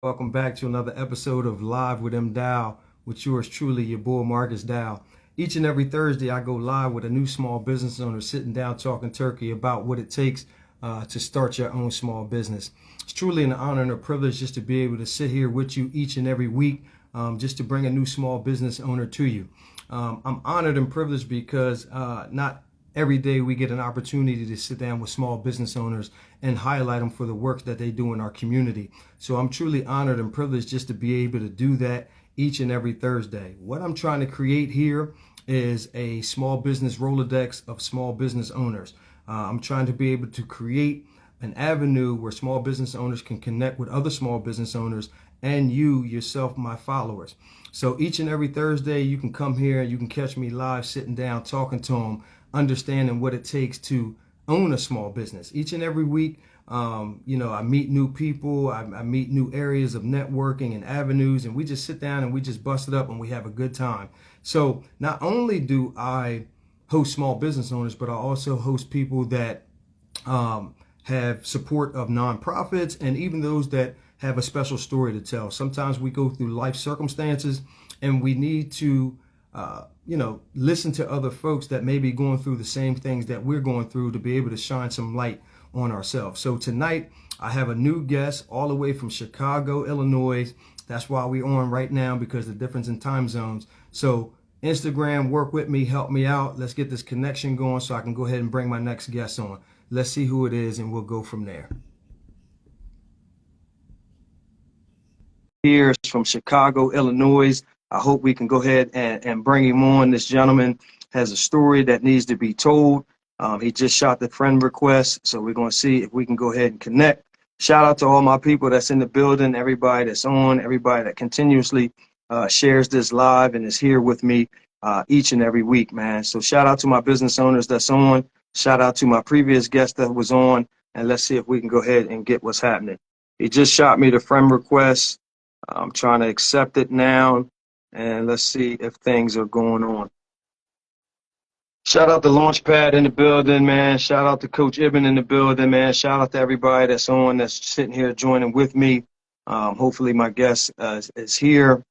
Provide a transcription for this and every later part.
Welcome back to another episode of Live with M.Dowe with yours truly, your boy Marcus Dow. Each and every Thursday, I go live with a new small business owner sitting down talking turkey about what it takes to start your own small business. It's truly an honor and a privilege just to be able to sit here with you each and every week, just to bring a new small business owner to you. I'm honored and privileged because not every day we get an opportunity to sit down with small business owners and highlight them for the work that they do in our community. So I'm truly honored and privileged just to be able to do that each and every Thursday. What I'm trying to create here is a small business Rolodex of small business owners. I'm trying to be able to create an avenue where small business owners can connect with other small business owners and you yourself, my followers. So each and every Thursday, you can come here and you can catch me live sitting down talking to them, understanding what it takes to own a small business. Each and every week, I meet new people, I meet new areas of networking and avenues, and we just sit down and we just bust it up and we have a good time. So not only do I host small business owners, but I also host people that have support of nonprofits and even those that have a special story to tell. Sometimes we go through life circumstances and we need to listen to other folks that may be going through the same things that we're going through to be able to shine some light on ourselves. So tonight I have a new guest all the way from Chicago, Illinois. That's why we're on right now, because of the difference in time zones. So Instagram, work with me, help me out. Let's get this connection going so I can go ahead and bring my next guest on. Let's see who it is and we'll go from there. Here is from Chicago, Illinois. I hope we can go ahead and bring him on. This gentleman has a story that needs to be told. He just shot the friend request, so we're going to see if we can go ahead and connect. Shout out to all my people that's in the building, everybody that's on, everybody that continuously shares this live and is here with me each and every week, man. So shout out to my business owners that's on. Shout out to my previous guest that was on, and let's see if we can go ahead and get what's happening. He just shot me the friend request. I'm trying to accept it now, and let's see if things are going on. Shout out to Launchpad in the building, man. Shout out to Coach Ibn in the building, man. Shout out to everybody that's on, that's sitting here joining with me. Hopefully my guest is here.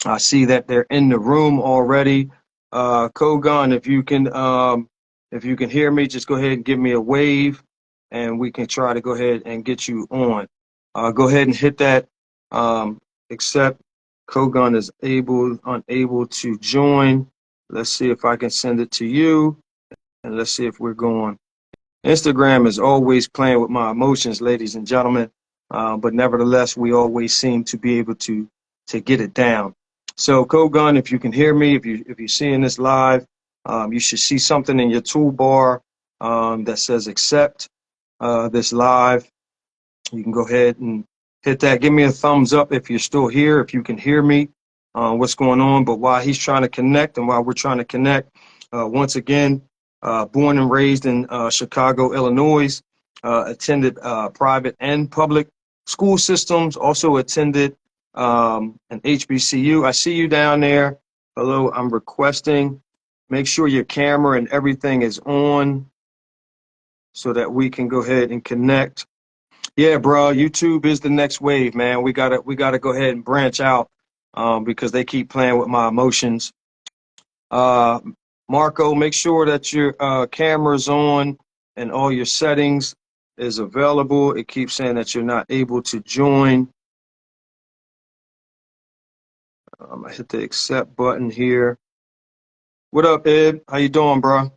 I see that they're in the room already. Kogan, if you can hear me, just go ahead and give me a wave, and we can try to go ahead and get you on. Go ahead and hit that accept. Kogan is unable to join. Let's see if I can send it to you, and let's see if we're going. Instagram is always playing with my emotions, ladies and gentlemen, but nevertheless, we always seem to be able to get it down. So, Kogan, if you can hear me, if you're seeing this live, you should see something in your toolbar that says accept this live. You can go ahead and hit that. Give me a thumbs up if you're still here, if you can hear me, what's going on. But while he's trying to connect and while we're trying to connect, once again, born and raised in Chicago, Illinois, attended private and public school systems, also attended an HBCU. I see you down there. Hello, I'm requesting. Make sure your camera and everything is on so that we can go ahead and connect. Yeah, bro, YouTube is the next wave, man. We gotta go ahead and branch out because they keep playing with my emotions. Marco, make sure that your camera's on and all your settings is available. It keeps saying that you're not able to join. I hit the accept button here. What up, Ed? How you doing, bro?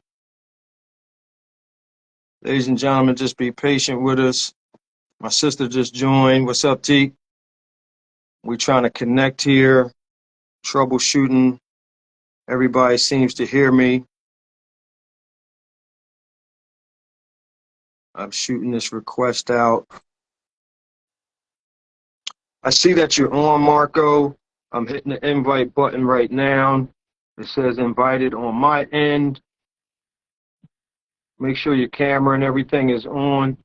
Ladies and gentlemen, just be patient with us. My sister just joined. What's up, T? We're trying to connect here, troubleshooting. Everybody seems to hear me. I'm shooting this request out. I see that you're on, Marco. I'm hitting the invite button right now. It says invited on my end. Make sure your camera and everything is on.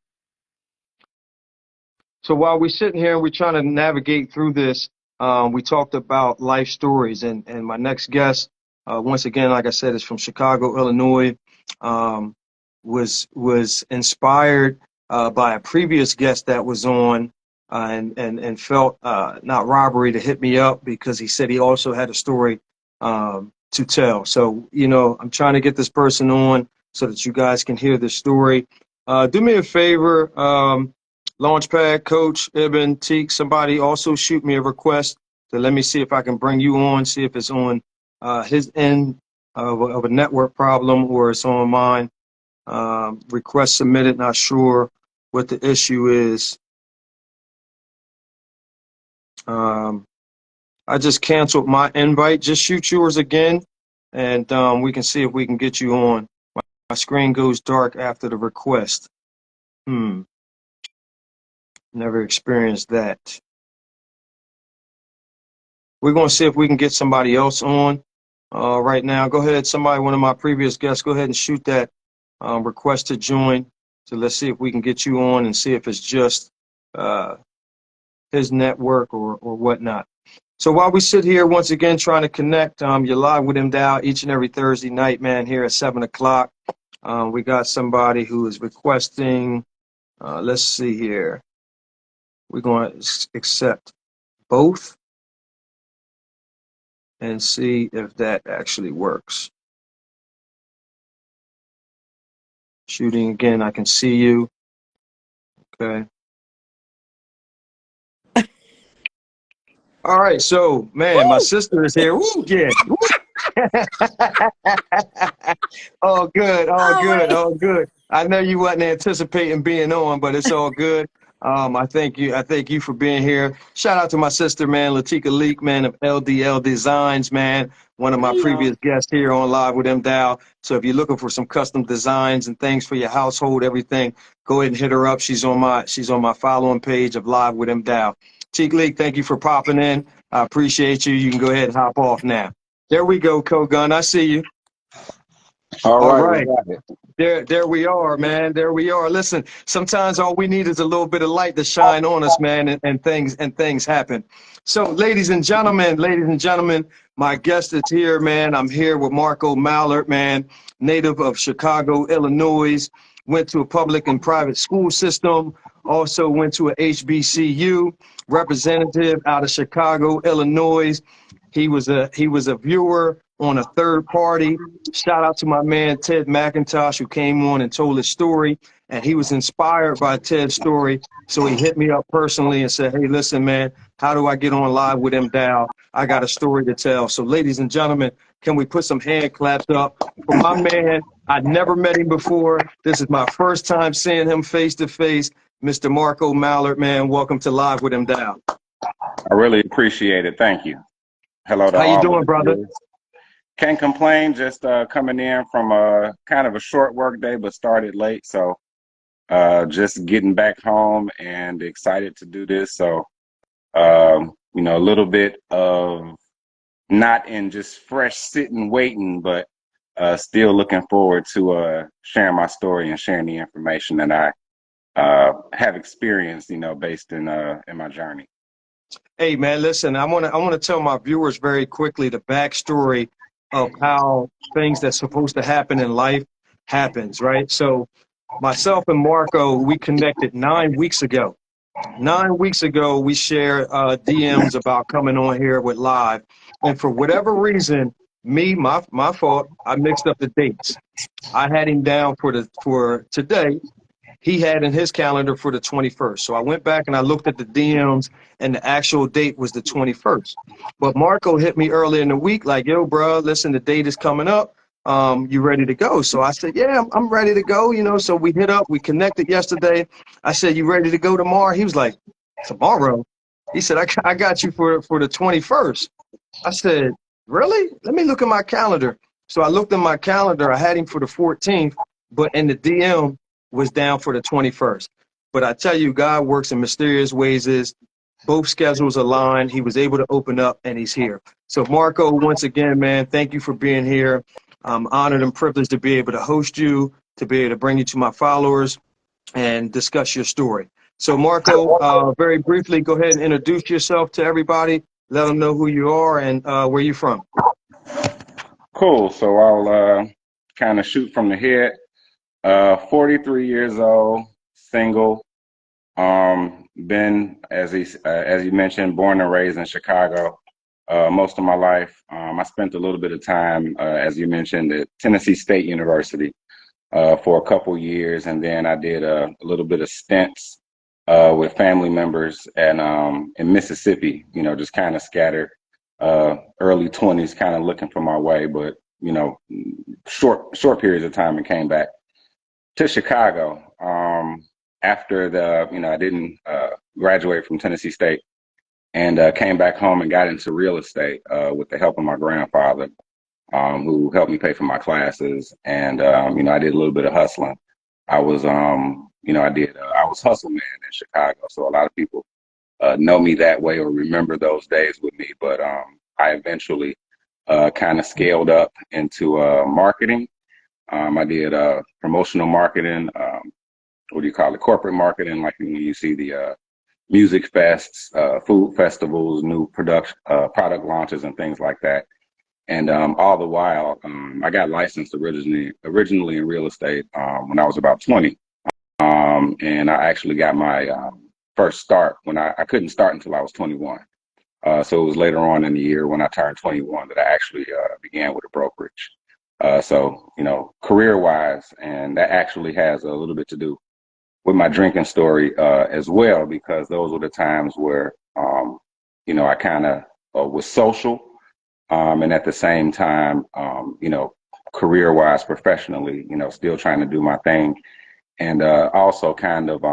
So while we're sitting here and we're trying to navigate through this, we talked about life stories. And my next guest, once again, like I said, is from Chicago, Illinois. Was inspired by a previous guest that was on. and felt not robbery to hit me up because he said he also had a story to tell. So, you know, I'm trying to get this person on so that you guys can hear the story. Do me a favor, Launchpad, Coach, Ibn, Teak, somebody also shoot me a request to let me see if I can bring you on, see if it's on his end of a network problem or it's on mine. Request submitted, not sure what the issue is. I just canceled my invite. Just shoot yours again, and we can see if we can get you on. My screen goes dark after the request. Never experienced that. We're going to see if we can get somebody else on right now. Go ahead, somebody, one of my previous guests, go ahead and shoot that request to join. So let's see if we can get you on and see if it's just his network or whatnot. So while we sit here once again trying to connect, you're live with M.Dowe each and every Thursday night, man, here at 7 o'clock. We got somebody who is requesting, let's see here. We're going to accept both and see if that actually works. Shooting again, I can see you. Okay. All right, so, man, my sister is here. Woo, yeah. Woo. All good, all good, all good. I know you wasn't anticipating being on, but it's all good. I thank you for being here. Shout out to my sister, man, Latika Leak, man, of LDL Designs, man. One of my previous guests here on Live with M.Dowe. So if you're looking for some custom designs and things for your household, everything, go ahead and hit her up. She's on my following page of Live with M.Dowe. Teak Leak, thank you for popping in. I appreciate you. You can go ahead and hop off now. There we go, Kogun. I see you. All right. There we are, man. There we are. Listen, sometimes all we need is a little bit of light to shine on us, man, and things happen. So, ladies and gentlemen, my guest is here, man. I'm here with Marco Mallard, man, native of Chicago, Illinois. Went to a public and private school system. Also went to a HBCU. Representative out of Chicago, Illinois. He was a viewer on a third party. Shout out to my man Ted McIntosh, who came on and told his story, and he was inspired by Ted's story. So he hit me up personally and said, "Hey, listen, man, how do I get on Live with M.Dowe? I got a story to tell." So, ladies and gentlemen, can we put some hand claps up for my man? I never met him before. This is my first time seeing him face to face. Mr. Marco Mallard, man, welcome to Live with M.Dowe. I really appreciate it. Thank you. Hello to all. How you all doing, brother? Can't complain. Just coming in from a kind of a short work day, but started late. So just getting back home and excited to do this. So, you know, a little bit of not in just fresh sitting waiting, but still looking forward to sharing my story and sharing the information that I have experienced, you know, based in my journey. Hey, man, listen, I want to tell my viewers very quickly the backstory of how things that's supposed to happen in life happens, right? So myself and Marco, we connected 9 weeks ago. 9 weeks ago, we shared DMs about coming on here with Live. And for whatever reason, my fault, I mixed up the dates. I had him down for today. He had in his calendar for the 21st. So I went back and I looked at the DMs, and the actual date was the 21st. But Marco hit me earlier in the week like, "Yo, bro, listen, the date is coming up. You ready to go?" So I said, "Yeah, I'm ready to go." You know, so we hit up, we connected yesterday. I said, "You ready to go tomorrow?" He was like, "Tomorrow?" He said, I got you for the 21st. I said, "Really? Let me look at my calendar." So I looked at my calendar. I had him for the 14th, but in the DM was down for the 21st. But I tell you, God works in mysterious ways. Is both schedules aligned. He was able to open up, and he's here. So Marco, once again, man, thank you for being here. I'm honored and privileged to be able to host you, to be able to bring you to my followers and discuss your story. So Marco, very briefly, go ahead and introduce yourself to everybody. Let them know who you are and where you're from. Cool. So I'll kind of shoot from the hip. 43 years old, single. been, as you mentioned, born and raised in Chicago most of my life. I spent a little bit of time, as you mentioned, at Tennessee State University for a couple years, and then I did a little bit of stints with family members and in Mississippi. You know, just kind of scattered, early 20s, kind of looking for my way, but you know, short periods of time, and came back to Chicago. After I didn't graduate from Tennessee State, and came back home and got into real estate with the help of my grandfather, who helped me pay for my classes. And I did a little bit of hustling. I was, I was hustle man in Chicago, so a lot of people know me that way or remember those days with me. But I eventually kind of scaled up into marketing. I did promotional marketing. What do you call it? Corporate marketing, like when you see the music fests, food festivals, new product launches, and things like that. And all the while, I got licensed originally in real estate when I was about 20. And I actually got my first start when I couldn't start until I was 21. So it was later on in the year when I turned 21 that I actually began with a brokerage. So, career-wise, and that actually has a little bit to do with my drinking story as well, because those were the times where, I kind of was social, and at the same time, career-wise, professionally, still trying to do my thing, and also kind of,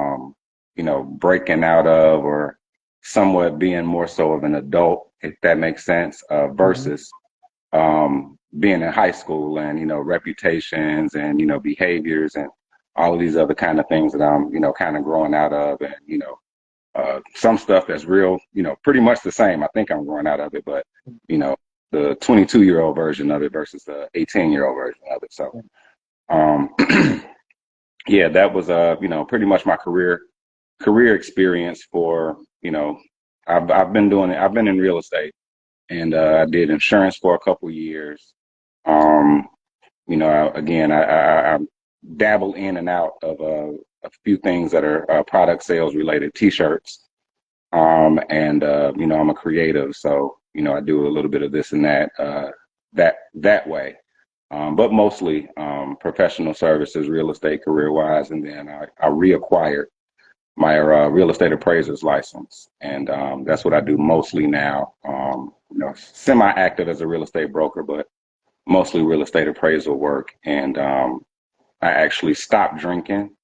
breaking out of or somewhat being more so of an adult, if that makes sense, versus being in high school and, reputations and, behaviors and all of these other kind of things that I'm, kind of growing out of, and, some stuff that's real, pretty much the same. I think I'm growing out of it, but, the 22-year-old version of it versus the 18-year-old version of it. So, yeah, that was, pretty much my career experience for, I've been doing it. I've been in real estate, and I did insurance for a couple years. I dabble in and out of a few things that are product sales related, t-shirts. I'm a creative, so, I do a little bit of this and that way. But mostly professional services, real estate career-wise, and then I reacquired my real estate appraiser's license, and that's what I do mostly now. Semi-active as a real estate broker, but mostly real estate appraisal work. And I actually stopped drinking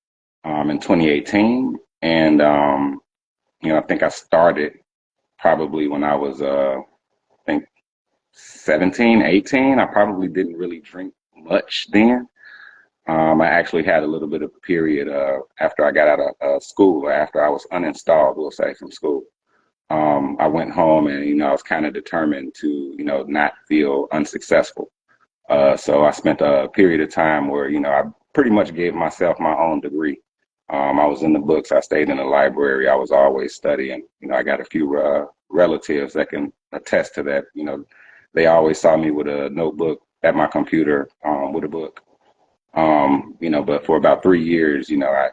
in 2018, and I think I started probably when I was I think 17, 18. I probably didn't really drink much then. I actually had a little bit of a period after I got out of school, or after I was uninstalled, we'll say, from school. I went home, and, I was kind of determined to, not feel unsuccessful. So I spent a period of time where, I pretty much gave myself my own degree. I was in the books. I stayed in the library. I was always studying. I got a few relatives that can attest to that. They always saw me with a notebook at my computer with a book. But for about 3 years, I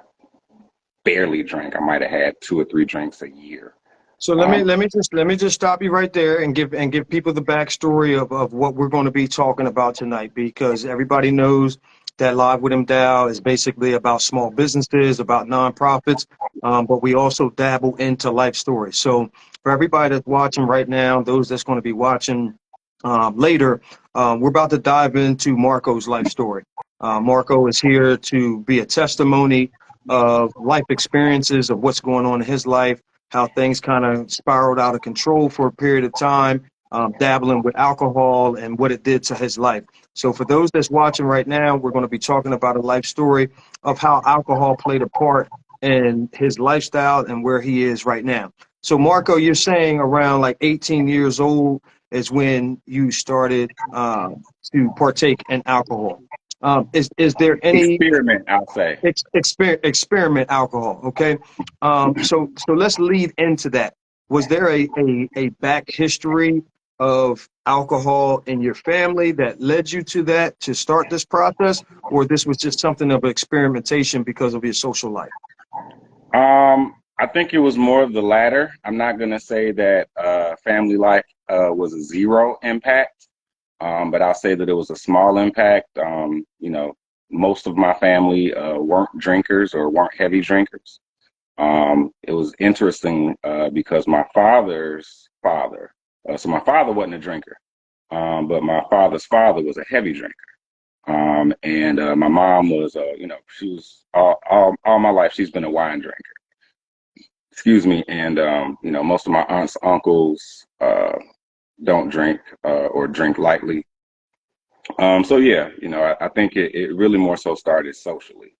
barely drank. I might have had 2 or 3 drinks a year. So let me just stop you right there and give people the backstory of what we're going to be talking about tonight, because everybody knows that Live with M.Dowe is basically about small businesses, about nonprofits, but we also dabble into life stories. So for everybody that's watching right now, those that's going to be watching later, we're about to dive into Marco's life story. Marco is here to be a testimony of life experiences, of what's going on in his life, how things kind of spiraled out of control for a period of time, dabbling with alcohol and what it did to his life. So for those that's watching right now, we're going to be talking about a life story of how alcohol played a part in his lifestyle and where he is right now. So Marco, you're saying around like 18 years old is when you started to partake in alcohol. Is there any Experiment, I'll say. experiment alcohol? Okay. So let's lead into that. Was there a back history of alcohol in your family that led you to that, to start this process, or this was just something of experimentation because of your social life? I think it was more of the latter. I'm not going to say that family life was a zero impact, but I'll say that it was a small impact. Most of my family weren't drinkers or weren't heavy drinkers. It was interesting because my father's father, so my father wasn't a drinker, but my father's father was a heavy drinker. And my mom was, she was all my life, she's been a wine drinker. Excuse me. And, most of my aunts, uncles don't drink or drink lightly. So, yeah, I think it really more so started socially.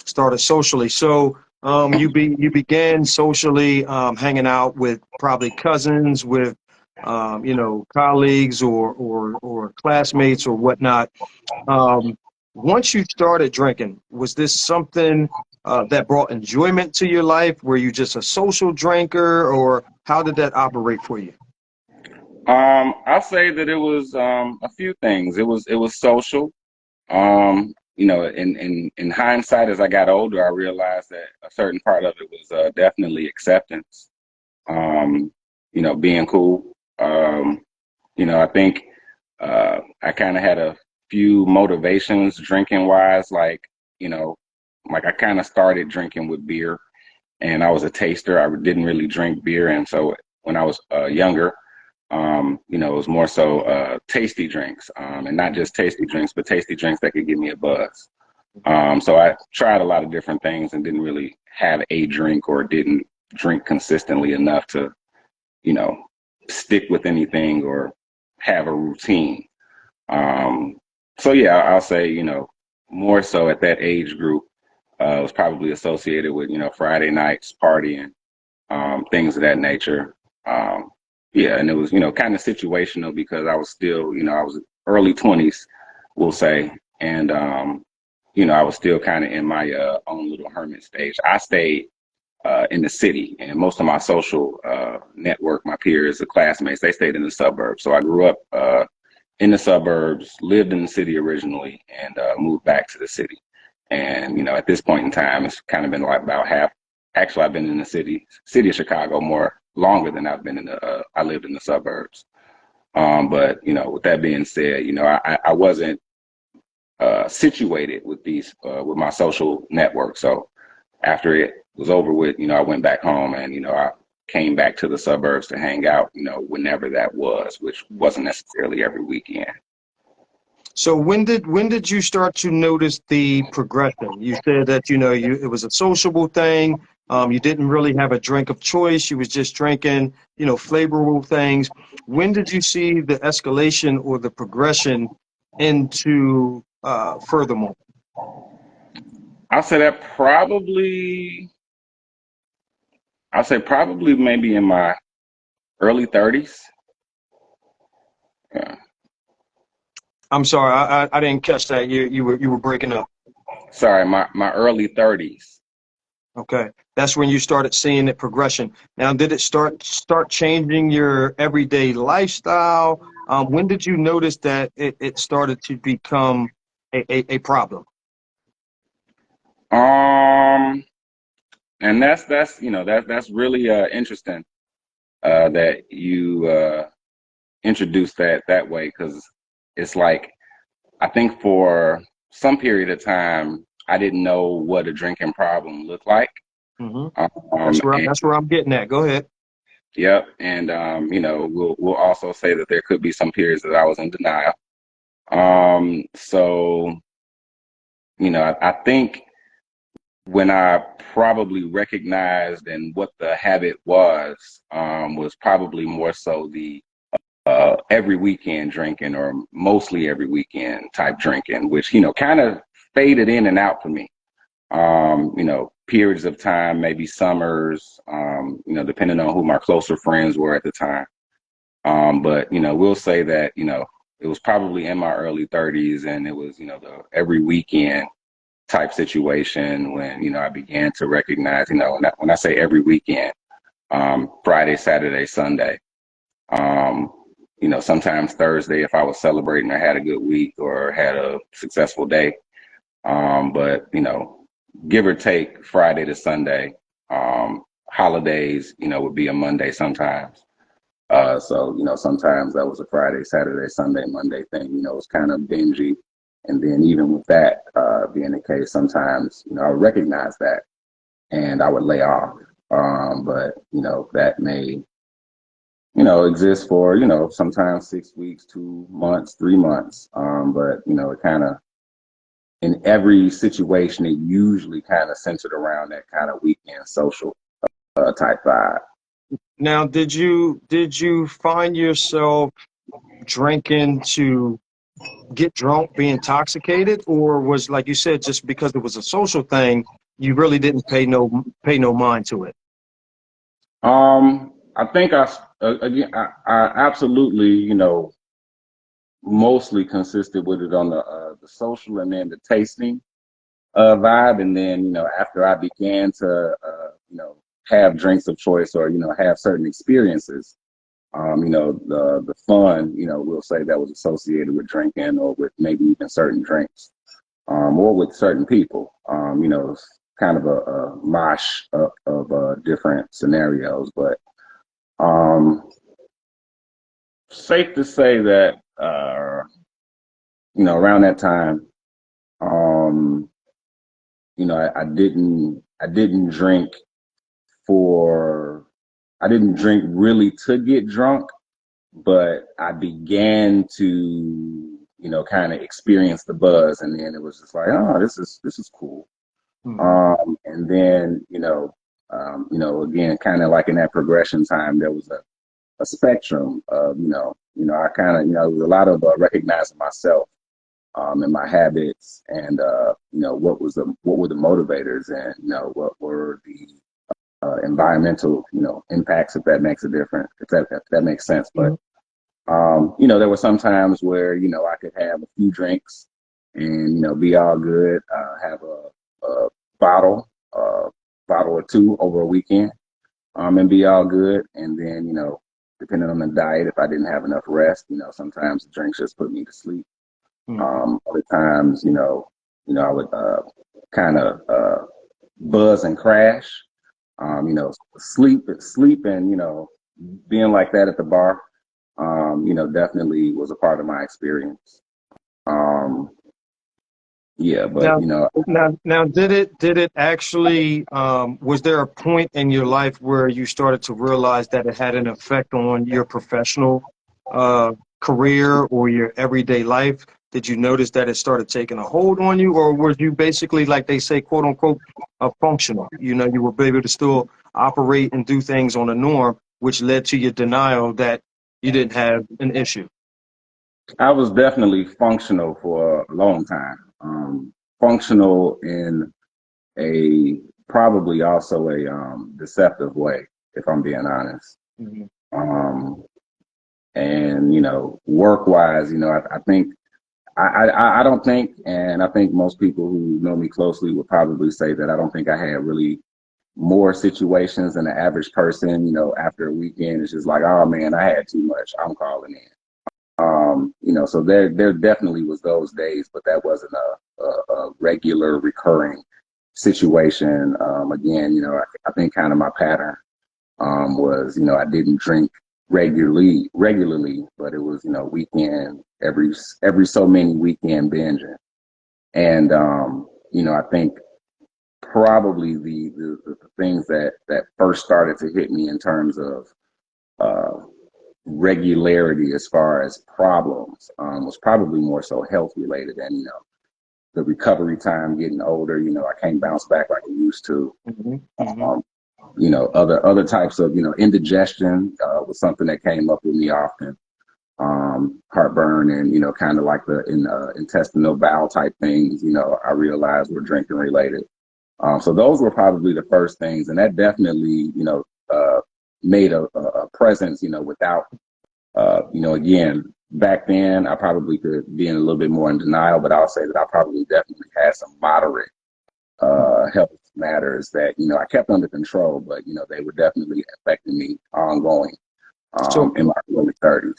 Started socially. So you began socially hanging out with probably cousins, with colleagues or classmates or whatnot. Um, Once you started drinking, was this something that brought enjoyment to your life? Were you just a social drinker, or how did that operate for you? I'll say that it was a few things. It was social. In hindsight, as I got older, I realized that a certain part of it was definitely acceptance. Um, being cool. I think I kind of had a few motivations drinking wise, like I kind of started drinking with beer, and I was a taster. I didn't really drink beer, and so when I was younger, it was more so tasty drinks, and not just tasty drinks, but tasty drinks that could give me a buzz. So I tried a lot of different things and didn't really have a drink or didn't drink consistently enough to, you know, stick with anything or have a routine. Um, so yeah, I'll say, more so at that age group, it was probably associated with, Friday nights partying, things of that nature. Um, yeah, and it was, kind of situational because I was still, I was early 20s, we'll say, and I was still kind of in my own little hermit stage. I stayed in the city, and most of my social network, my peers, the classmates, they stayed in the suburbs. So I grew up in the suburbs, lived in the city originally, and moved back to the city. And at this point in time, it's kind of been like about half. Actually, I've been in the city of Chicago more longer than I've been in the. I lived in the suburbs. But with that being said, I wasn't situated with these with my social network. So after it was over with, I went back home and I came back to the suburbs to hang out, whenever that was, which wasn't necessarily every weekend. So when did you start to notice the progression? You said that it was a sociable thing. You didn't really have a drink of choice. You was just drinking, flavorful things. When did you see the escalation or the progression into furthermore? I'll say that I'll say probably maybe in my early 30s. Yeah. I'm sorry, I didn't catch that. You were breaking up. Sorry, my early 30s. Okay, that's when you started seeing the progression. Now, did it start changing your everyday lifestyle? When did you notice that it started to become a problem? Um, and that's really interesting that you introduced that way because it's like I think for some period of time I didn't know what a drinking problem looked like. Hmm. Um, That's where and that's where I'm getting at. Go ahead. yep, and we'll also say that there could be some periods that I was in denial. So I think when I probably recognized and what the habit was probably more so the every weekend drinking or mostly every weekend type drinking, which, kind of faded in and out for me. Periods of time, maybe summers, depending on who my closer friends were at the time. But, we'll say that, it was probably in my early 30s and it was, the every weekend type situation when, I began to recognize, when I say every weekend, Friday, Saturday, Sunday. Um, sometimes Thursday if I was celebrating or had a good week or had a successful day. But give or take Friday to Sunday, holidays, would be a Monday sometimes. So, sometimes that was a Friday, Saturday, Sunday, Monday thing, it was kind of dingy. And then even with that being the case, sometimes, I would recognize that and I would lay off. But, that may, exist for, sometimes 6 weeks, 2 months, 3 months. But, it kind of, in every situation, it usually kind of centered around that kind of weekend social type vibe. Now, did you find yourself drinking to get drunk, be intoxicated, or was, like you said, just because it was a social thing, you really didn't pay no mind to it? I think again, I absolutely, mostly consisted with it on the social and then the tasting vibe. And then, after I began to, have drinks of choice or, have certain experiences, the fun, we'll say that was associated with drinking or with maybe even certain drinks, or with certain people, it's kind of a mosh of different scenarios. But safe to say that, around that time, um, I didn't drink for, I didn't drink really to get drunk, but I began to, kind of experience the buzz, and then it was just like, oh, this is cool. Mhm. And then, again, kind of like in that progression time, there was a spectrum of, I kind of, there was a lot of recognizing myself, and my habits, and what were the motivators, and what were the environmental impacts, if that makes a difference, if that makes sense. But there were some times where I could have a few drinks and be all good, have a bottle, bottle or two over a weekend, and be all good. And then depending on the diet, if I didn't have enough rest, sometimes the drinks just put me to sleep. Mhm. Other times, I would kind of buzz and crash. Sleep, and being like that at the bar, definitely was a part of my experience. Um, yeah, but Now, now, did it actually, was there a point in your life where you started to realize that it had an effect on your professional uh, career or your everyday life? Did you notice that it started taking a hold on you, or were you basically, like they say, quote unquote, a functional? You were able to still operate and do things on a norm, which led to your denial that you didn't have an issue. I was definitely functional for a long time. Functional in a probably also a deceptive way, if I'm being honest. Mhm. Um, and work wise, I think I don't think, and I think most people who know me closely would probably say that I don't think I had really more situations than the average person. After a weekend, it's just like, oh man, I had too much, I'm calling in. So there definitely was those days, but that wasn't a regular recurring situation. Again, I think kind of my pattern was, I didn't drink regularly, but it was, weekend, every so many weekend binging. And, I think probably the things that first started to hit me in terms of uh, regularity as far as problems was probably more so health related, and the recovery time getting older, I can't bounce back like I used to. Mhm. Mhm. um, other types of indigestion was something that came up with me often. Heartburn, and kind of like the intestinal bowel type things, I realized were drinking related. So those were probably the first things, and that definitely made a presence, without again, back then I probably could be in a little bit more in denial, but I'll say that I probably definitely had some moderate health matters that I kept under control, but they were definitely affecting me ongoing So in my early 30s.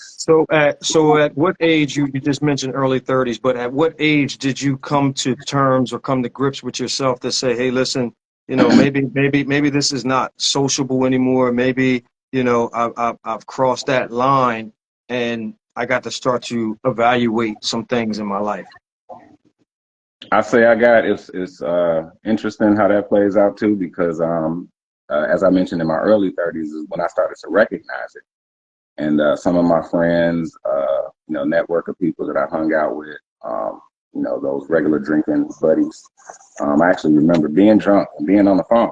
So at what age, you just mentioned early 30s, but at what age did you come to terms or come to grips with yourself to say, hey, listen, maybe this is not sociable anymore. Maybe, I've crossed that line, and I got to start to evaluate some things in my life. I say it's interesting how that plays out too, because as I mentioned, in my early 30s is when I started to recognize it. And some of my friends, network of people that I hung out with, those regular drinking buddies. I actually remember being drunk and being on the phone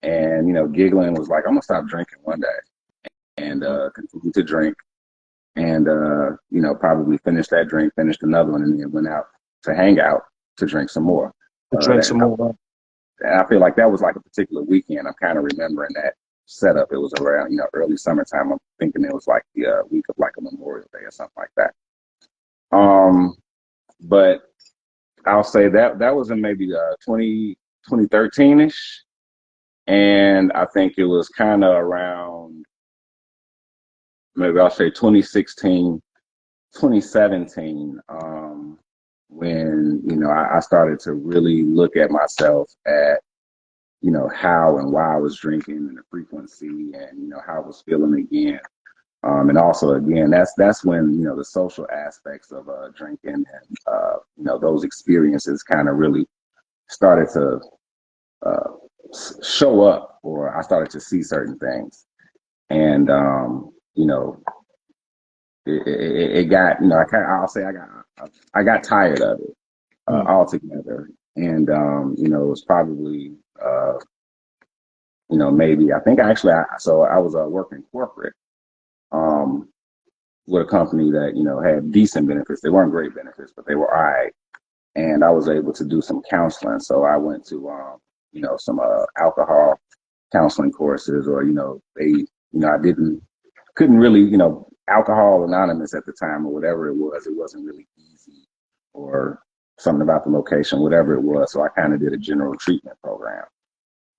and, giggling, was like, I'm gonna stop drinking one day, and continue to drink, and probably finished that drink, finished another one, and then went out to hang out to drink some more. To drink some more. And I feel like that was like a particular weekend. I'm kind of remembering that setup. It was around, early summertime. I'm thinking it was like the week of like a Memorial Day or something like that. But I'll say that was in maybe 2013-ish. And I think it was kind of around, maybe I'll say 2016, 2017, when, I started to really look at myself at, how and why I was drinking and the frequency and, how I was feeling again. And also, again, that's when, the social aspects of drinking and, those experiences kind of really started to show up, or I started to see certain things. And, it got, I got tired of it altogether. And, it was probably, maybe, I think so I was working corporate with a company that, had decent benefits. They weren't great benefits, but they were all right. And I was able to do some counseling. So I went to, some alcohol counseling courses, or, I couldn't really, Alcohol Anonymous at the time, or whatever it wasn't really easy, or something about the location, whatever it was. So I kind of did a general treatment program.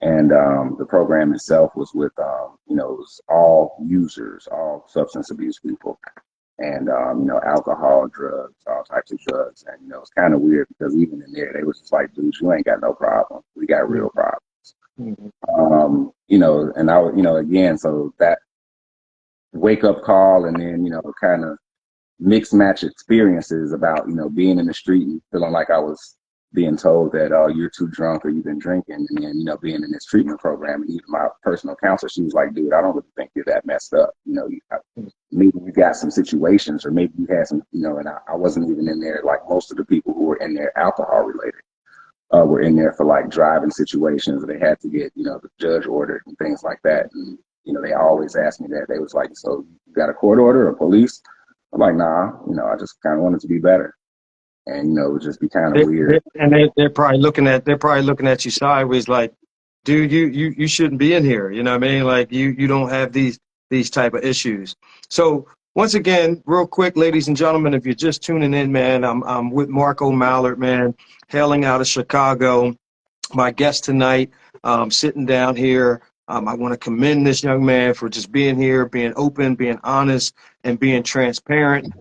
And the program itself was with, it was all users, all substance abuse people, and, alcohol, drugs, all types of drugs. And, it's kind of weird, because even in there, they was just like, dude, you ain't got no problem. We got real problems. Mm-hmm. And I would, again, so that wake up call, and then, kind of mixed match experiences about, being in the street and feeling like I was being told that, oh, you're too drunk, or you've been drinking, and then, being in this treatment program. And even my personal counselor, she was like, dude, I don't really think you're that messed up. Maybe you got some situations, or maybe you had some, and I wasn't even in there. Like most of the people who were in there alcohol related were in there for like driving situations. They had to get, the judge ordered and things like that. And, they always asked me that. They was like, so you got a court order or police? I'm like, nah, I just kind of wanted to be better. And, it would just be kind of weird. They're probably looking at you sideways, like, dude, you shouldn't be in here. You know what I mean? Like, you don't have these type of issues. So once again, real quick, ladies and gentlemen, if you're just tuning in, man, I'm with Marco Mallard, man, hailing out of Chicago. My guest tonight, sitting down here. I want to commend this young man for just being here, being open, being honest, and being transparent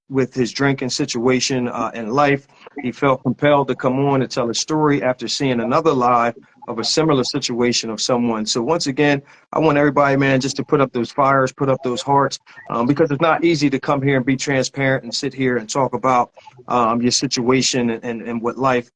with his drinking situation in life. He felt compelled to come on and tell a story after seeing another live of a similar situation of someone. So once again, I want everybody, man, just to put up those fires, put up those hearts, because it's not easy to come here and be transparent and sit here and talk about your situation and what life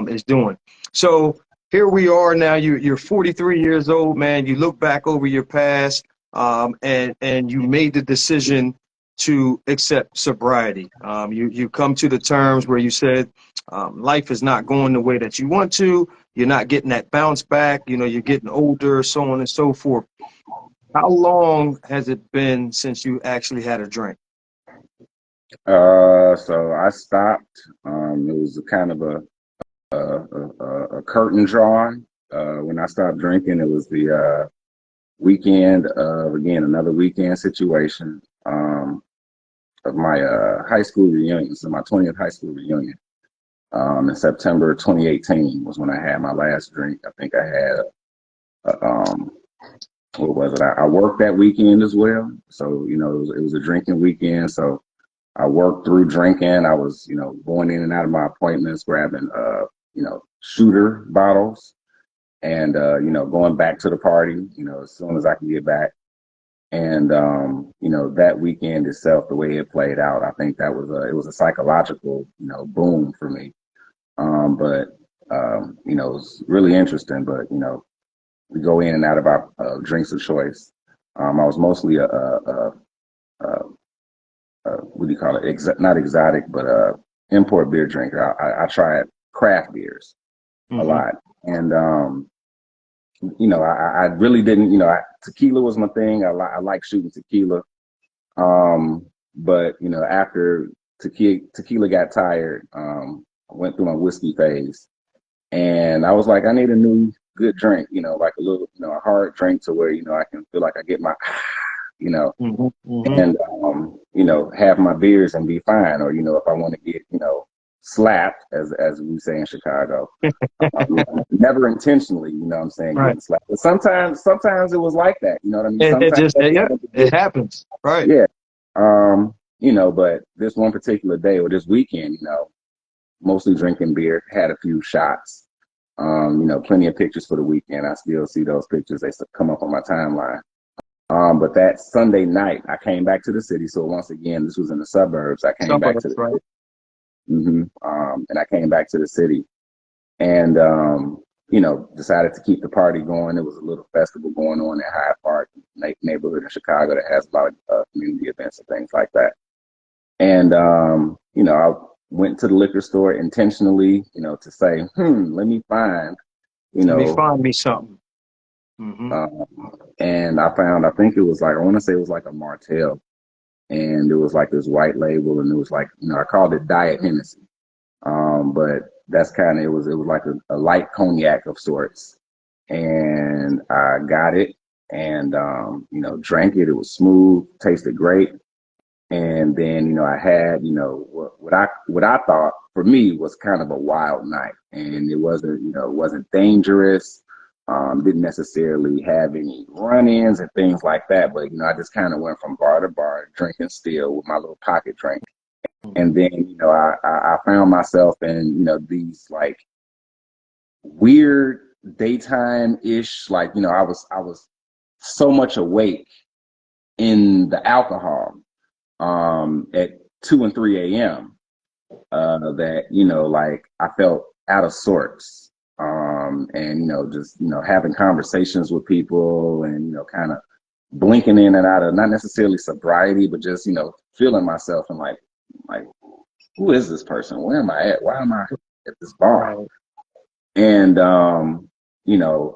is doing. So here we are now. You're 43 years old, man. You look back over your past, and you made the decision to accept sobriety. You come to the terms where you said life is not going the way that you want to. You're not getting that bounce back. You're getting older, so on and so forth. How long has it been since you actually had a drink? So I stopped. It was kind of a curtain drawing. When I stopped drinking, it was the weekend of, again, another weekend situation of my high school reunion. So my 20th high school reunion in September 2018 was when I had my last drink. I think I had, what was it? I worked that weekend as well. So, it was a drinking weekend. So I worked through drinking. I was, going in and out of my appointments, grabbing, shooter bottles and going back to the party, as soon as I can get back. And that weekend itself, the way it played out, I think that was it was a psychological boom for me. But it was really interesting. But we go in and out of our drinks of choice. I was mostly what do you call it? Not exotic, but import beer drinker. I tried craft beers a lot, and I really didn't. Tequila was my thing. I like shooting tequila. But after tequila got tired, I went through my whiskey phase, and I was like, I need a new good drink. Like a little, a hard drink to where I can feel like I get my, and have my beers and be fine. Or if I want to get slapped, as we say in Chicago. Never intentionally, what I'm saying, Right. getting slapped. But sometimes it was like that, you know what I mean? It happens, right? Yeah. But this one particular day or this weekend, mostly drinking beer, had a few shots, plenty of pictures for the weekend. I still see those pictures. They come up on my timeline. But that Sunday night, I came back to the city. So once again, this was in the suburbs. I came back to the right. city. And I came back to the city and, decided to keep the party going. There was a little festival going on in Hyde Park, neighborhood in Chicago that has a lot of community events and things like that. And, I went to the liquor store intentionally, to say, let me find, Let me find me something. And I found, I think it was like, I want to say it was like a Martell. And it was like this white label, and it was like, I called it Diet Hennessy. But that's kind of, it was like a light cognac of sorts. And I got it and, drank it. It was smooth, tasted great. And then, I had, what I thought for me was kind of a wild night, and it wasn't dangerous. Didn't necessarily have any run-ins and things like that, but I just kind of went from bar to bar, drinking still with my little pocket drink. And then, I found myself in, these like weird daytime-ish, like, I was so much awake in the alcohol at 2 and 3 a.m. That, like I felt out of sorts. And, just, having conversations with people and, kind of blinking in and out of not necessarily sobriety, but just, feeling myself and like, who is this person? Where am I at? Why am I at this bar? Right. And,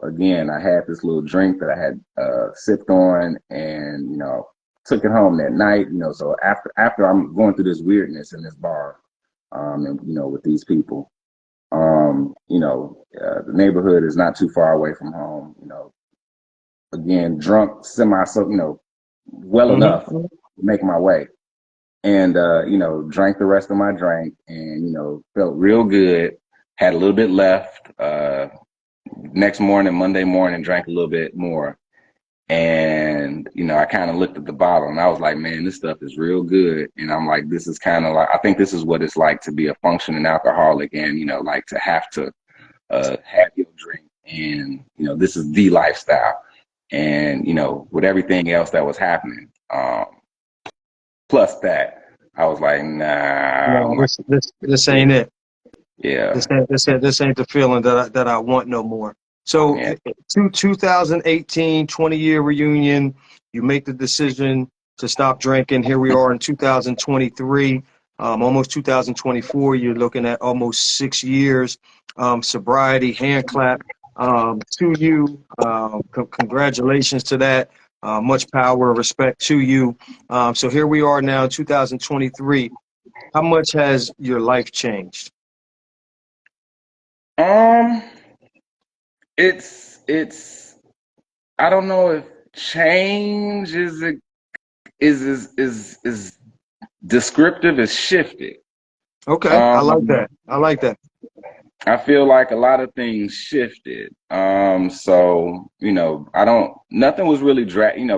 again, I had this little drink that I had sipped on and, took it home that night, so after I'm going through this weirdness in this bar, and, with these people, the neighborhood is not too far away from home, again, drunk, well enough to make my way. And, drank the rest of my drink and, felt real good, had a little bit left. Next morning, Monday morning, drank a little bit more. And, I kind of looked at the bottle and I was like, man, this stuff is real good. And I'm like, this is kind of like, I think this is what it's like to be a functioning alcoholic and, like to have to have your drink. And, this is the lifestyle. And, with everything else that was happening, plus that, I was like, nah. No, this ain't it. Yeah. This ain't the feeling that I want no more. So, yeah. 2018, 20-year reunion, you make the decision to stop drinking. Here we are in 2023, almost 2024. You're looking at almost 6 years sobriety. Hand clap to you. Congratulations to that. Much power, respect to you. So here we are now, 2023. How much has your life changed? It's I don't know if change is descriptive as shifted. Okay, I like that. I feel like a lot of things shifted. So, nothing was really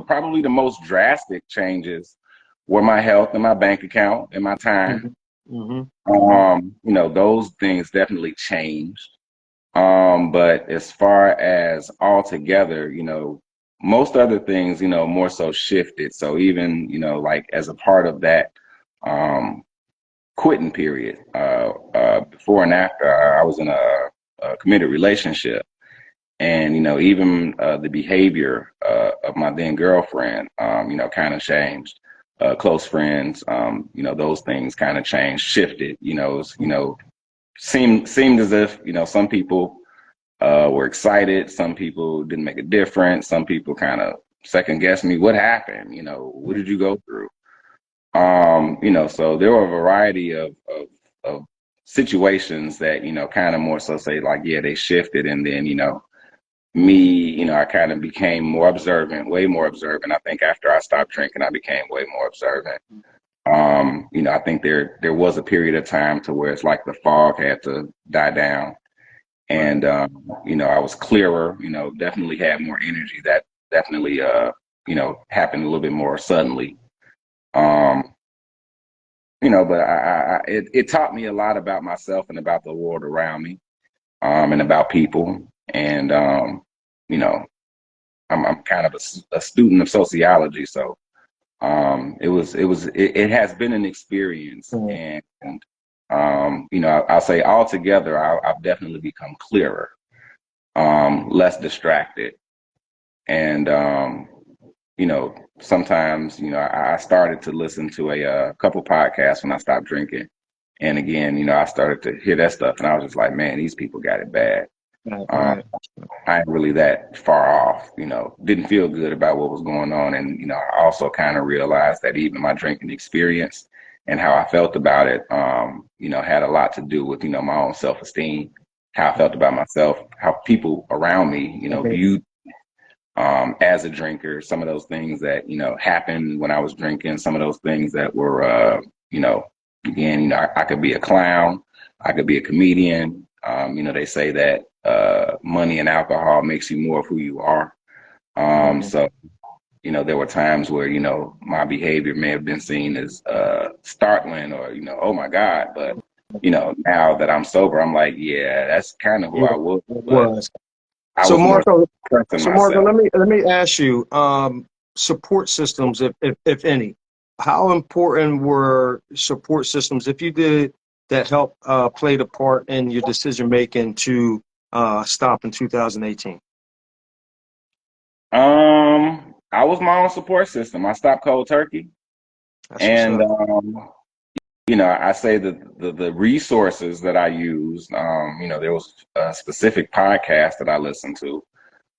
probably the most drastic changes were my health and my bank account and my time. Those things definitely changed. But as far as altogether, most other things, more so shifted. So even, like as a part of that um, quitting period, before and after, I was in a committed relationship. And, even the behavior of my then girlfriend, kind of changed. Close friends, those things kind of changed, shifted, seemed as if, some people were excited. Some people didn't make a difference. Some people kind of second guessed me. What happened? What did you go through? So there were a variety of situations that, kind of more so say like, yeah, they shifted. And then, me, I kind of became more observant, way more observant. I think after I stopped drinking, I became way more observant. I think there was a period of time to where it's like the fog had to die down. And, I was clearer, definitely had more energy. That definitely, happened a little bit more suddenly. Um, but it taught me a lot about myself and about the world around me, and about people. And, you know, I'm kind of a student of sociology. So, it has been an experience. And, I'll say altogether, I've definitely become clearer, less distracted. And, sometimes, I started to listen to a couple podcasts when I stopped drinking. And again, I started to hear that stuff and I was just like, man, these people got it bad. Right, Um, right. I ain't really that far off, didn't feel good about what was going on. And, I also kind of realized that even my drinking experience and how I felt about it, had a lot to do with, my own self-esteem, how I felt about myself, how people around me, viewed as a drinker, some of those things that, happened when I was drinking, some of those things that were, again, I could be a clown, I could be a comedian. They say that money and alcohol makes you more of who you are. So, there were times where, my behavior may have been seen as startling or, oh my God. But, now that I'm sober, I'm like, yeah, that's kind of who Yeah, I was, it but was. I So was more Marco, expressing so Marco, myself. let me ask you, support systems, if any, how important were support systems, if you did, that help played a part in your decision making to stop in 2018? I was my own support system. I stopped cold turkey. That's what's And, up. I say that the resources that I used, there was a specific podcast that I listened to,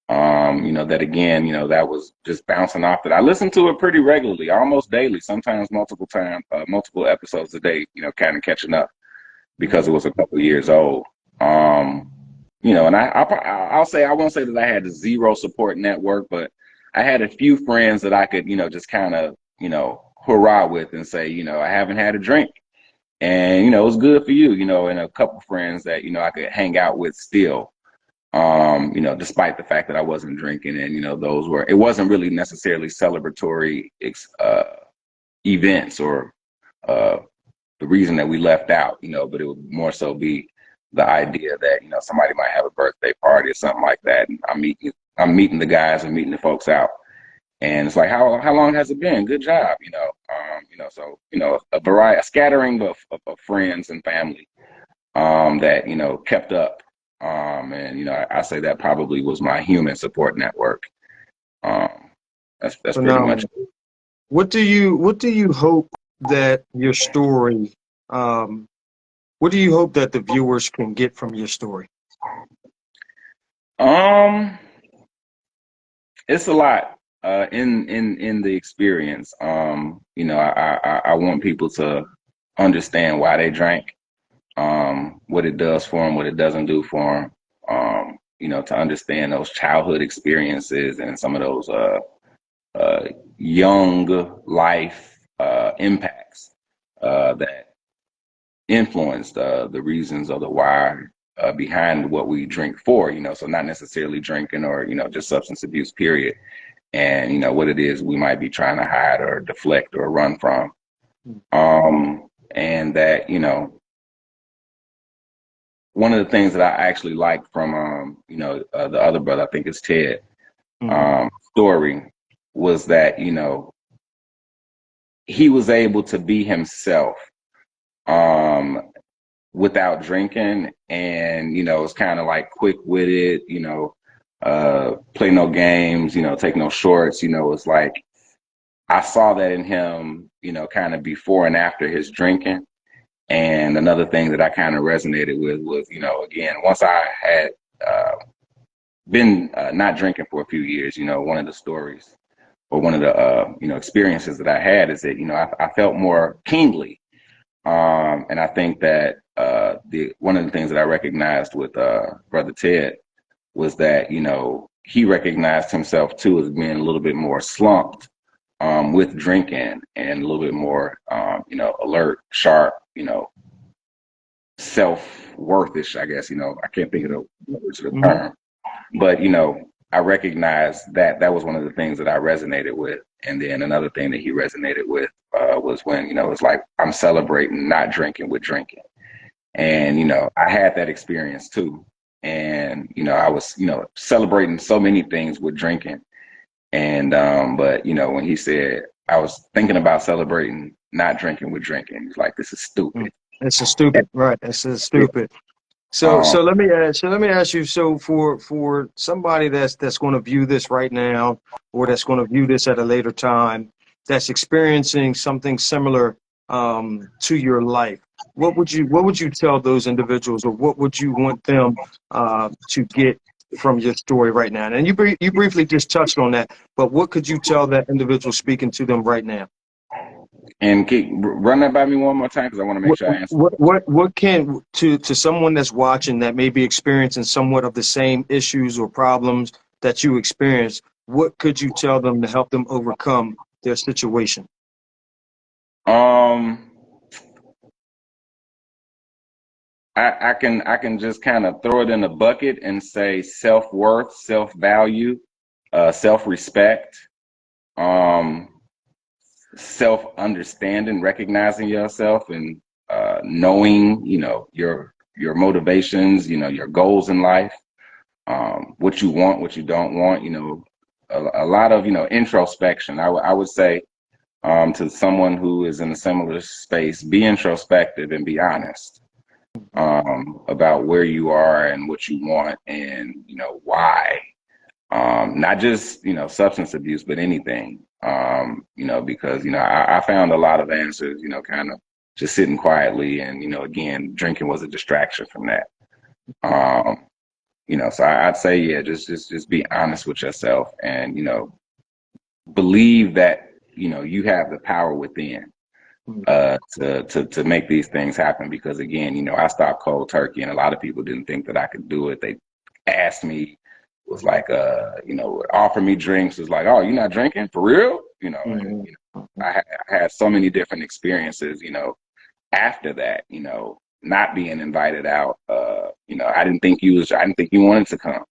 that again, that was just bouncing off that I listened to it pretty regularly, almost daily, sometimes multiple times, multiple episodes a day, kind of catching up because it was a couple of years old. And I'll say, I won't say that I had a zero support network, but I had a few friends that I could, just kind of, hurrah with and say, I haven't had a drink. And, it was good for you, and a couple friends that, I could hang out with still, despite the fact that I wasn't drinking. And, it wasn't really necessarily celebratory events or uh, the reason that we left out, but it would more so be the idea that, somebody might have a birthday party or something like that. And I'm meeting the guys and meeting the folks out. And it's like, how long has it been? Good job, so, a variety, a scattering of friends and family, that, kept up. And, I say that probably was my human support network. Um, that's pretty much. Phenomenal. What do you hope that your story, um, what do you hope that the viewers can get from your story? Um, it's a lot in the experience. I want people to understand why they drank, what it does for them, what it doesn't do for them. To understand those childhood experiences and some of those uh, young life impacts that influenced the reasons of the why behind what we drink for. So not necessarily drinking or just substance abuse, period. And what it is we might be trying to hide or deflect or run from. And that one of the things that I actually like from the other brother, I think it's Ted, Mm-hmm. story, was that he was able to be himself um, without drinking, and it's kind of like quick-witted, play no games, take no shorts. It's like I saw that in him, kind of before and after his drinking. And another thing that I kind of resonated with was, again, once I had been not drinking for a few years, one of the stories or one of the experiences that I had is that I felt more kingly. And I think that the one of the things that I recognized with Brother Ted was that he recognized himself too as being a little bit more slumped with drinking, and a little bit more alert, sharp, self-worthish, I guess. I can't think of the words of the Mm-hmm. term, but I recognized that that was one of the things that I resonated with. And then another thing that he resonated with was when it's like I'm celebrating not drinking with drinking. And I had that experience too. And I was celebrating so many things with drinking. And but when he said I was thinking about celebrating not drinking with drinking, he's like, this is stupid. It's a stupid, right? It's a Yeah. stupid. So, Um, so let me ask you. So, for somebody that's going to view this right now, or that's going to view this at a later time, that's experiencing something similar to your life, what would you tell those individuals, or what would you want them to get from your story right now? And you briefly just touched on that, but what could you tell that individual speaking to them right now? and run that by me one more time because I want to make What sure I answer. what can to someone that's watching that may be experiencing somewhat of the same issues or problems that you experience, what could you tell them to help them overcome their situation? Um, I can just kind of throw it in a bucket and say self-worth, self-value, self-respect, um, self-understanding, recognizing yourself, and knowing, your motivations, your goals in life, what you want, what you don't want, a lot of, introspection. I would say to someone who is in a similar space, be introspective and be honest about where you are and what you want, and why. Not just substance abuse, but anything. Because I found a lot of answers, kind of just sitting quietly, and again, drinking was a distraction from that. Um, so I'd say, yeah, just be honest with yourself, and believe that you have the power within to make these things happen. Because again, I stopped cold turkey, and a lot of people didn't think that I could do it. They asked me, was like, offer me drinks. Was like, oh, you're not drinking for real? And Mhm. I had so many different experiences. After that, not being invited out. I didn't think you wanted to come.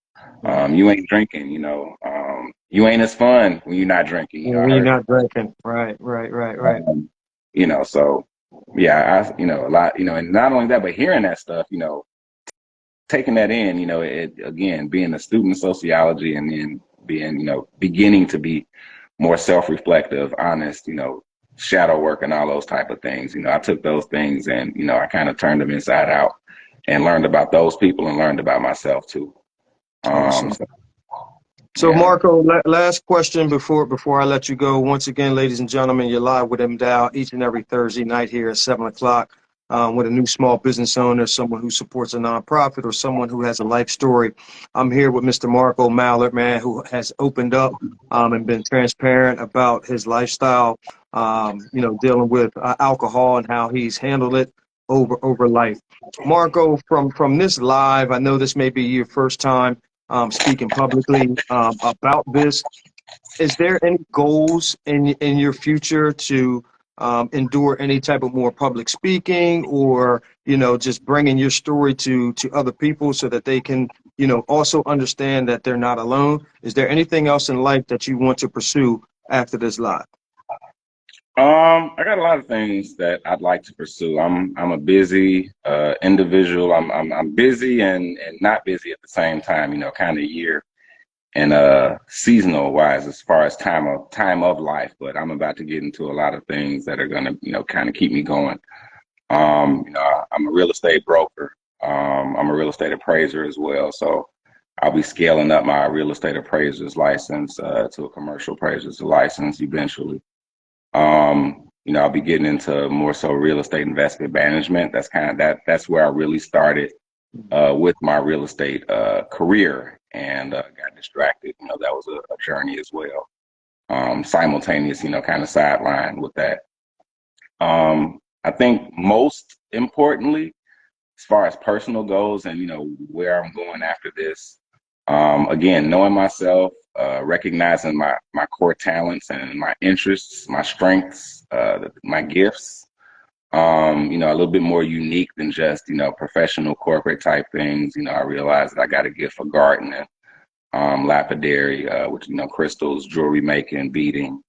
You ain't drinking. You ain't as fun when you're not drinking. I When you're heard. not drinking, right, right, right, right. So yeah, a lot, and not only that, but hearing that stuff, taking that in, it, again, being a student of sociology, and then being, beginning to be more self-reflective, honest, shadow work and all those type of things. I took those things, and, I kind of turned them inside out and learned about those people and learned about myself too. Awesome. So, So, yeah. Marco, last question before I let you go. Once again, ladies and gentlemen, you're live with M.Dowe each and every Thursday night here at 7 o'clock with a new small business owner, someone who supports a nonprofit, or someone who has a life story. I'm here with Mr. Marco Mallard, man, who has opened up and been transparent about his lifestyle, dealing with alcohol and how he's handled it over life. Marco, from this live, I know this may be your first time speaking publicly about this. Is there any goals in your future to endure any type of more public speaking, or just bringing your story to other people so that they can also understand that they're not alone? Is there anything else in life that you want to pursue after this live? I got a lot of things that I'd like to pursue. I'm a busy individual. I'm busy and not busy at the same time, you know, kind of year and seasonal wise as far as time of life. But I'm about to get into a lot of things that are gonna, you know, kind of keep me going. You know, I'm a real estate broker. I'm a real estate appraiser as well. So I'll be scaling up my real estate appraiser's license to a commercial appraiser's license eventually. You know, I'll be getting into more so real estate investment management. That's kind of that's where I really started with my real estate career and got distracted. You know, that was a journey as well. Simultaneous, you know, kind of sideline with that. I think most importantly, as far as personal goals and, you know, where I'm going after this, again, knowing myself, recognizing my core talents and my interests, my strengths, my gifts, you know, a little bit more unique than just, you know, professional corporate type things. You know, I realized that I got a gift for gardening, lapidary, which, you know, crystals, jewelry making, beading,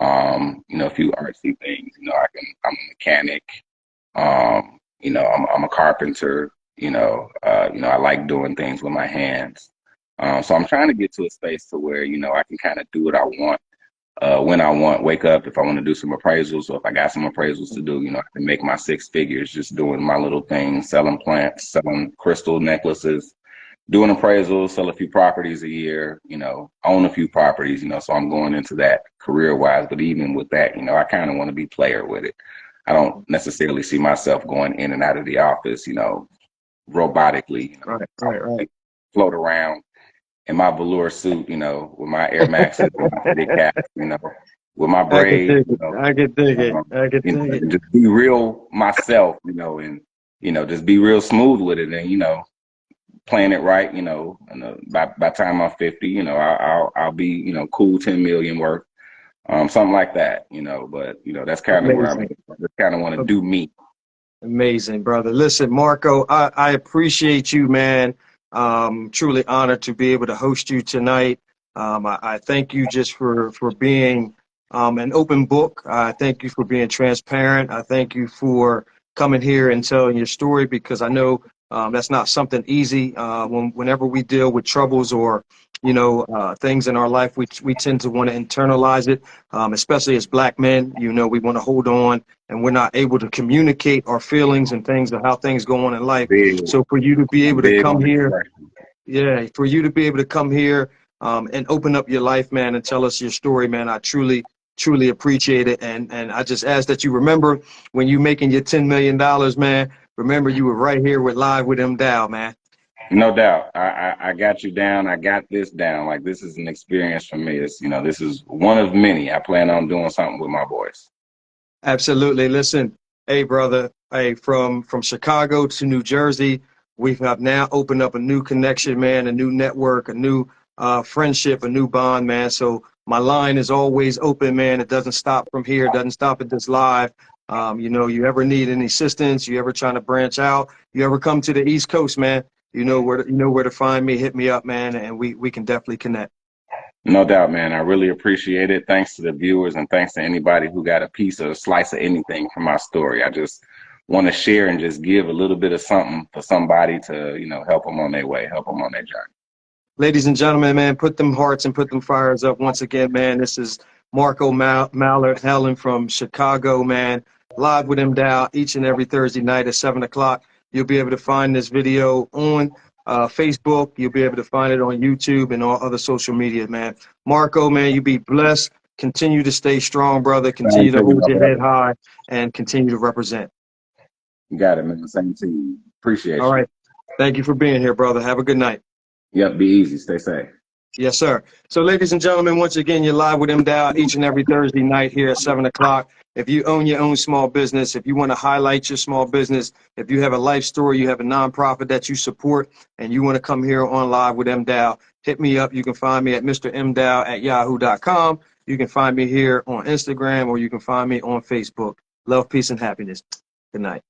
you know, a few artsy things. You know, I'm a mechanic, you know, I'm a carpenter, you know, I like doing things with my hands. So I'm trying to get to a space to where, you know, I can kind of do what I want, when I want, wake up if I want to do some appraisals, or if I got some appraisals to do, you know, I can make my 6 figures just doing my little things, selling plants, selling crystal necklaces, doing appraisals, sell a few properties a year, you know, own a few properties, you know, so I'm going into that career wise. But even with that, you know, I kind of want to be player with it. I don't necessarily see myself going in and out of the office, you know, robotically, you know, Right. float around in my velour suit, you know, with my Air Maxes and my fitted cap, you know, with my I can braids, dig it. I can dig it. I can you know, dig it. and just be real myself, you know, and, you know, just be real smooth with it and, you know, playing it right, you know, and by time I'm 50, you know, I'll be, you know, cool 10 million worth, something like that, you know, but, you know, that's kind of where I'm Amazing. at. I just kind of want to do me. Amazing, brother. Listen, Marco, I appreciate you, man. Truly honored to be able to host you tonight. I thank you just for being an open book. I thank you for being transparent. I thank you for coming here and telling your story, because I know that's not something easy. Whenever we deal with troubles or things in our life, we tend to want to internalize it, especially as Black men. You know, we want to hold on, and we're not able to communicate our feelings and things of how things go on in life. Big, So for you to be I'm able to big come on here, expression. yeah, for you to be able to come here and open up your life, man, and tell us your story, man, I truly appreciate it. And I just ask that you remember, when you making your $10 million, man, remember you were right here with Live with M.Dowe, man. No doubt. I got you down. I got this down. Like, this is an experience for me. It's, you know, this is one of many. I plan on doing something with my voice. Absolutely. Listen, hey, brother, hey, from Chicago to New Jersey, we have now opened up a new connection, man, a new network, a new friendship, a new bond, man. So my line is always open, man. It doesn't stop from here. It doesn't stop at this live. You ever need any assistance, you ever trying to branch out, you ever come to the East Coast, man, you know where to find me. Hit me up, man, and we can definitely connect. No doubt, man. I really appreciate it. Thanks to the viewers and thanks to anybody who got a piece or a slice of anything from my story. I just want to share and just give a little bit of something for somebody to, you know, help them on their way, help them on their journey. Ladies and gentlemen, man, put them hearts and put them fires up once again, man. This is Marco Mallard Helen from Chicago, man. Live with M.Dowe each and every Thursday night at 7 o'clock. You'll be able to find this video on Facebook. You'll be able to find it on YouTube and all other social media, man. Marco, man, you be blessed. Continue to stay strong, brother. Same Continue to to you, hold my your head brother. high and continue to represent. You got it, man. Same to you. All Appreciate you. right. Thank you for being here, brother. Have a good night. Yep, be easy. Stay safe. Yes, sir. So, ladies and gentlemen, once again, you're live with M.Dowe each and every Thursday night here at 7 o'clock. If you own your own small business, if you want to highlight your small business, if you have a life story, you have a nonprofit that you support, and you want to come here on Live with M.Dowe, hit me up. You can find me at mrmdowe@yahoo.com. You can find me here on Instagram, or you can find me on Facebook. Love, peace, and happiness. Good night.